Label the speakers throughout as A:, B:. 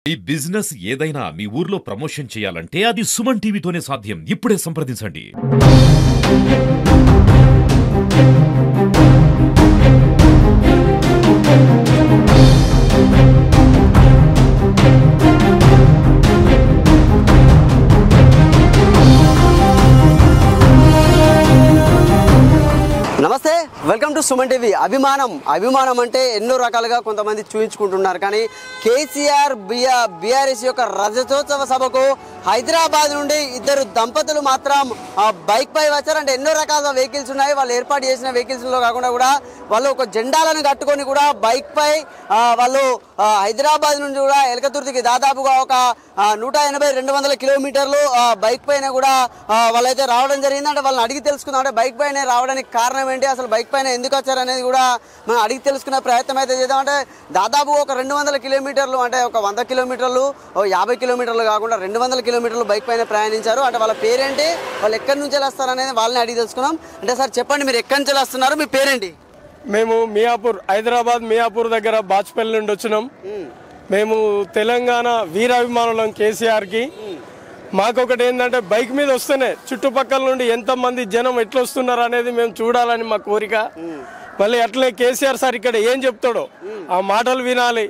A: ఈ బిజినెస్ ఏదైనా మీ ఊర్లో ప్రమోషన్ చేయాలంటే అది సుమన్ టీవీతోనే సాధ్యం. ఇప్పుడే సంప్రదించండి.
B: నమస్తే, వెల్కమ్ టు సుమన్ టీవీ. అభిమానం అంటే ఎన్నో రకాలుగా కొంతమంది చూపించుకుంటున్నారు. కానీ కేసీఆర్ బీఆర్ఎస్ యొక్క రజతోత్సవ సభకు హైదరాబాద్ నుండి ఇద్దరు దంపతులు మాత్రం బైక్ పై వచ్చారు. అంటే ఎన్నో రకాల వెహికల్స్ ఉన్నాయి. వాళ్ళు ఏర్పాటు చేసిన వెహికల్స్లో కాకుండా కూడా వాళ్ళు ఒక జెండాలను కట్టుకొని కూడా బైక్ పై వాళ్ళు హైదరాబాద్ నుండి కూడా ఎలకతుర్తికి దాదాపుగా ఒక 180-200 కిలోమీటర్లు బైక్ పైన కూడా వాళ్ళైతే రావడం జరిగింది. అంటే వాళ్ళని అడిగి తెలుసుకుందాం. అంటే బైక్ పైన రావడానికి కారణం ఏంటి, అసలు బైక్ పైన ఎందుకు వచ్చారు అనేది కూడా మనం అడిగి తెలుసుకునే ప్రయత్నం అయితే చేద్దాం. అంటే దాదాపు ఒక 200 కిలోమీటర్లు, అంటే ఒక 100 కిలోమీటర్లు 50 కిలోమీటర్లు కాకుండా 200 కిలోమీటర్లు బైక్ పైన ప్రయాణించారు. అంటే వాళ్ళ పేరేంటి, వాళ్ళు ఎక్కడి నుంచి వస్తారు అనేది వాళ్ళని అడిగి తెలుసుకున్నాం. అంటే సార్ చెప్పండి, మీరు ఎక్కడి నుంచి వస్తున్నారు, మీ పేరేంటి?
C: మేము మియాపూర్, హైదరాబాద్ మియాపూర్ దగ్గర బాచ్పల్లి నుండి వచ్చినాం. మేము తెలంగాణ వీరాభిమానులం కేసీఆర్కి. మాకొకటి ఏంటంటే బైక్ మీద వస్తేనే చుట్టుపక్కల నుండి ఎంతమంది జనం ఎట్లా వస్తున్నారు అనేది మేము చూడాలని మా కోరిక. మళ్ళీ అట్లే కేసీఆర్ సార్ ఇక్కడ ఏం చెప్తాడో ఆ మాటలు వినాలి,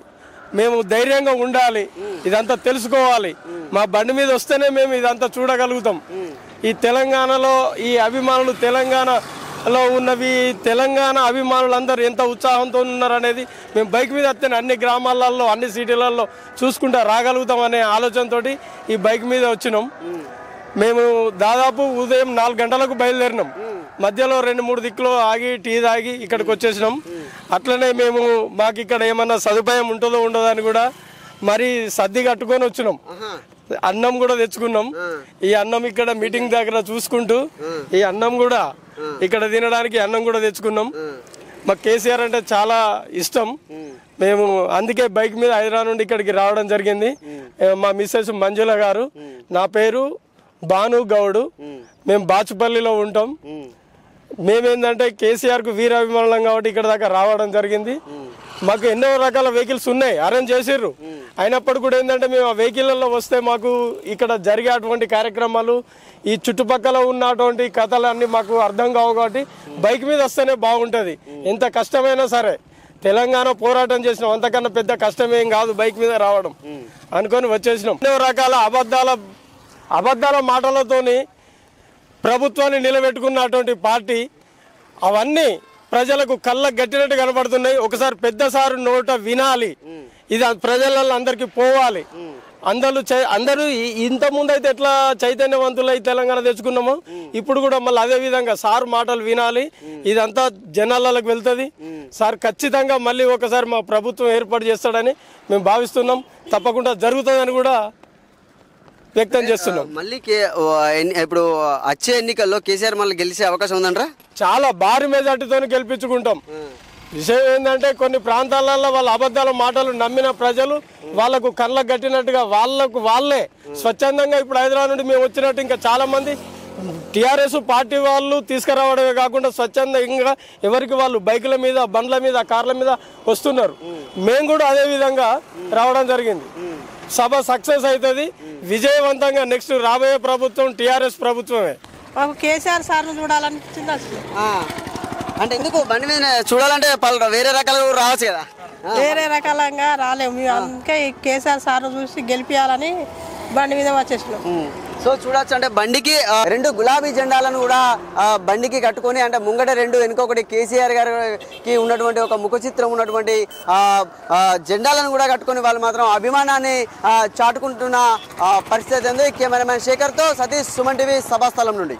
C: మేము ధైర్యంగా ఉండాలి, ఇదంతా తెలుసుకోవాలి. మా బండి మీద వస్తేనే మేము ఇదంతా చూడగలుగుతాం. ఈ తెలంగాణలో ఈ అభిమానులు, తెలంగాణలో ఉన్నవి తెలంగాణ అభిమానులందరూ ఎంత ఉత్సాహంతో ఉన్నారు అనేది మేము బైక్ మీద వస్తేనే అన్ని గ్రామాలలో, అన్ని సిటీలలో చూసుకుంటా రాగలుగుతాం అనే ఆలోచనతో ఈ బైక్ మీద వచ్చినాం. మేము దాదాపు ఉదయం 4 గంటలకు బయలుదేరినాం. మధ్యలో 2-3 దిక్కులు ఆగి టీ తాగి ఇక్కడికి వచ్చేసినాం. అట్లనే మేము మాకు ఇక్కడ ఏమన్నా సదుపాయం ఉంటుందో ఉండదో అని కూడా మరి సర్ది కట్టుకొని వచ్చినాం. అన్నం కూడా తెచ్చుకున్నాం. ఈ అన్నం ఇక్కడ మీటింగ్ దగ్గర చూసుకుంటూ ఈ అన్నం కూడా ఇక్కడ తినడానికి అన్నం కూడా తెచ్చుకున్నాం. మాకు కేసీఆర్ అంటే చాలా ఇష్టం. మేము అందుకే బైక్ మీద హైదరాబాద్ నుండి ఇక్కడికి రావడం జరిగింది. మా మిస్సెస్ మంజుల గారు, నా పేరు భాను గౌడు, మేము బాచుపల్లిలో ఉంటాం. మేమేంటంటే కేసీఆర్కు వీరాభిమానులం కాబట్టి ఇక్కడ దాకా రావడం జరిగింది. మాకు ఎన్నో రకాల వెహికల్స్ ఉన్నాయి, అరేంజ్ చేసిర్రు. అయినప్పుడు కూడా ఏంటంటే మేము ఆ వెహికల్లో వస్తే మాకు ఇక్కడ జరిగే అటువంటి కార్యక్రమాలు, ఈ చుట్టుపక్కల ఉన్నటువంటి కథలన్నీ మాకు అర్థం కావు. కాబట్టి బైక్ మీద వస్తేనే బాగుంటుంది. ఎంత కష్టమైనా సరే తెలంగాణ పోరాటం చేసినాం, అంతకన్నా పెద్ద కష్టమేం కాదు బైక్ మీద రావడం అనుకొని వచ్చేసినాం. ఎన్నో రకాల అబద్ధాల మాటలతోని ప్రభుత్వాన్ని నిలబెట్టుకున్నటువంటి పార్టీ అవన్నీ ప్రజలకు కళ్ళకు గట్టినట్టు కనబడుతున్నాయి. ఒకసారి పెద్ద సారు నోట వినాలి, ఇది ప్రజలలో అందరికీ పోవాలి. అందరూ ఇంతకుముందు అయితే ఎట్లా చైతన్యవంతులై తెలంగాణ తెచ్చుకున్నామో ఇప్పుడు కూడా మళ్ళీ అదే విధంగా సార్ మాటలు వినాలి, ఇదంతా జనాలకు వెళ్తుంది. సార్ ఖచ్చితంగా మళ్ళీ ఒకసారి మా ప్రభుత్వం ఏర్పాటు చేస్తాడని మేము భావిస్తున్నాం. తప్పకుండా జరుగుతుందని కూడా వ్యక్తం చేస్తున్నాం.
B: మళ్ళీ ఇప్పుడు వచ్చే ఎన్నికల్లో కేసీఆర్ మళ్ళీ గెలిచే అవకాశం ఉందంటారా?
C: చాలా భారీ మెజార్టీతో గెలిపించుకుంటాం. విషయం ఏంటంటే కొన్ని ప్రాంతాలలో వాళ్ళ అబద్ధాల మాటలు నమ్మిన ప్రజలు వాళ్ళకు కళ్ళకు కట్టినట్టుగా వాళ్ళే స్వచ్ఛందంగా ఇప్పుడు హైదరాబాద్ నుండి మేము వచ్చినట్టు ఇంకా చాలా మంది టీఆర్ఎస్ పార్టీ వాళ్ళు తీసుకురావడమే కాకుండా స్వచ్ఛందంగా ఎవరికి వాళ్ళు బైకుల మీద, బండ్ల మీద, కార్ల మీద వస్తున్నారు. మేము కూడా అదే విధంగా రావడం జరిగింది. సభ సక్సెస్ అవుతుంది, విజయవంతంగా. నెక్స్ట్ రాబోయే ప్రభుత్వం టీఆర్ఎస్ ప్రభుత్వమే.
D: మాకు కేసీఆర్ సార్ను చూడాలనిపించింది అసలు.
B: అంటే ఎందుకు బండి మీద చూడాలంటే వేరే రకాలుగా రావచ్చు కదా?
D: వేరే రకాలంగా రాలేము మేము, అందుకే కేసీఆర్ సార్ను చూసి గెలిపించాలని బండి మీద వచ్చేసినాం.
B: సో చూడొచ్చు, అంటే బండికి 2 గులాబీ జెండాలను కూడా బండికి కట్టుకొని, అంటే ముంగట 2 వెనుకొకటి కేసీఆర్ గారికి ఉన్నటువంటి ఒక ముఖ చిత్రం ఉన్నటువంటి జెండాలను కూడా కట్టుకొని వాళ్ళు మాత్రం అభిమానాన్ని చాటుకుంటున్న పరిస్థితి ఉంది. కెమెరామెన్ శేఖర్తో సతీష్, సుమన్ టీవీ సభాస్థలం నుండి.